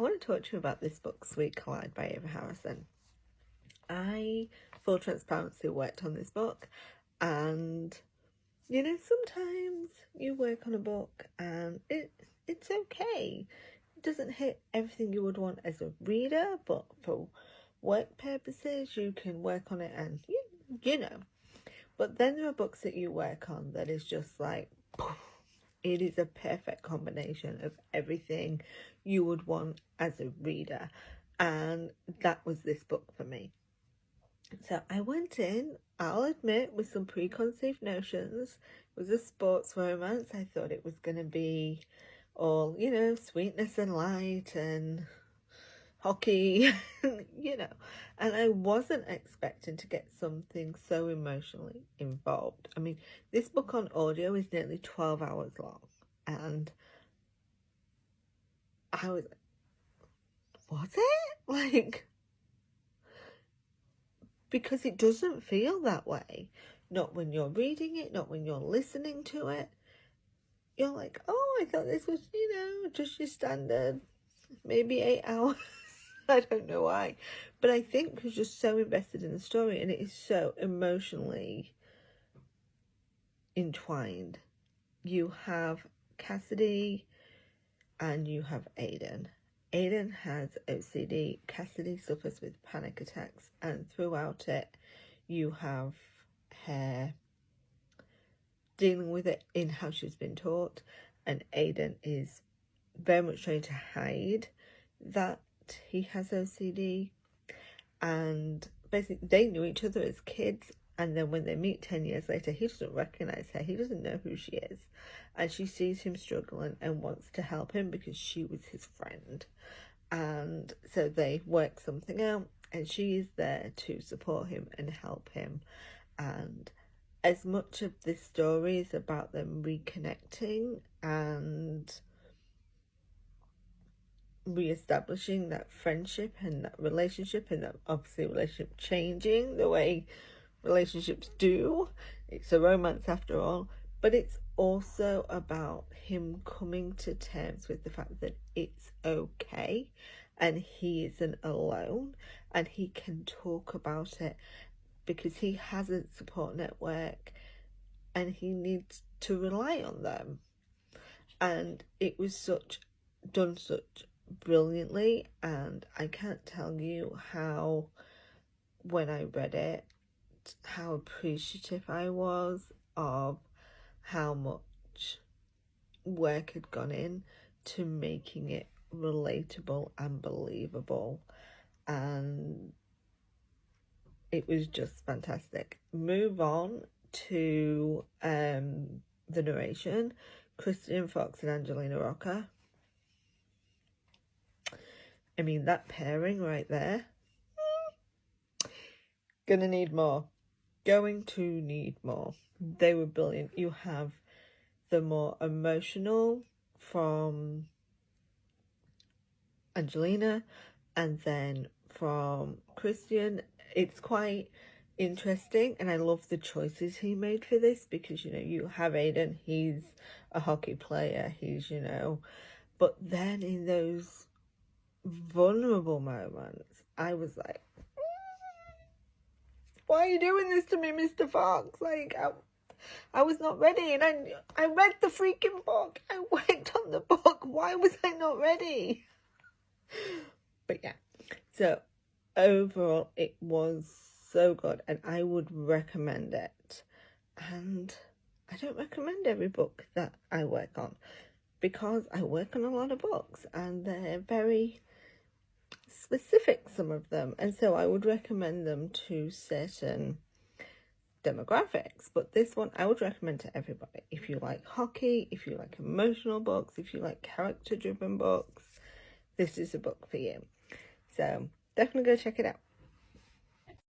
want to talk to you about this book, Sweet Collide by Ava Harrison. I, full transparency, worked on this book, and you know, sometimes you work on a book and it's okay. It doesn't hit everything you would want as a reader, but for work purposes, you can work on it and you know. But then there are books that you work on that is just like, it is a perfect combination of everything you would want as a reader. And that was this book for me. So I went in, I'll admit, with some preconceived notions. It was a sports romance. I thought it was going to be all, you know, sweetness and light and hockey, you know. And I wasn't expecting to get something so emotionally involved. I mean, this book on audio is nearly 12 hours long. And I was like, was it? Like, because it doesn't feel that way. Not when you're reading it, not when you're listening to it. You're like, oh, I thought this was, you know, just your standard, maybe 8 hours. I don't know why. But I think because you're so invested in the story and it is so emotionally entwined. You have Cassidy and you have Aiden. Aiden has OCD. Cassidy suffers with panic attacks, and throughout it you have her dealing with it in how she's been taught, and Aiden is very much trying to hide that he has OCD. And basically they knew each other as kids, and then when they meet 10 years later, he doesn't recognize her, he doesn't know who she is, and she sees him struggling and wants to help him because she was his friend. And so they work something out, and she is there to support him and help him. And as much of this story is about them reconnecting and re-establishing that friendship and that relationship, and that obviously relationship changing the way relationships do. It's a romance after all, but it's also about him coming to terms with the fact that it's okay and he isn't alone, and he can talk about it because he has a support network and he needs to rely on them. And it was done such brilliantly, and I can't tell you how, when I read it, how appreciative I was of how much work had gone in to making it relatable and believable, and it was just fantastic. Move on to the narration. Christian Fox and Angelina Rocca. I mean, that pairing right there. Gonna need more. Going to need more. They were brilliant. You have the more emotional from Angelina, and then from Christian. It's quite interesting, and I love the choices he made for this, because, you know, you have Aiden, he's a hockey player, he's, you know, but then in those vulnerable moments, I was like, why are you doing this to me, Mr. Fox? Like, I was not ready, and I read the freaking book. I worked on the book. Why was I not ready? But yeah, so overall, it was so good, and I would recommend it. And I don't recommend every book that I work on, because I work on a lot of books, and they're very specific, some of them, and so I would recommend them to certain demographics. But this one I would recommend to everybody. If you like hockey, if you like emotional books, if you like character driven books, this is a book for you. So definitely go check it out.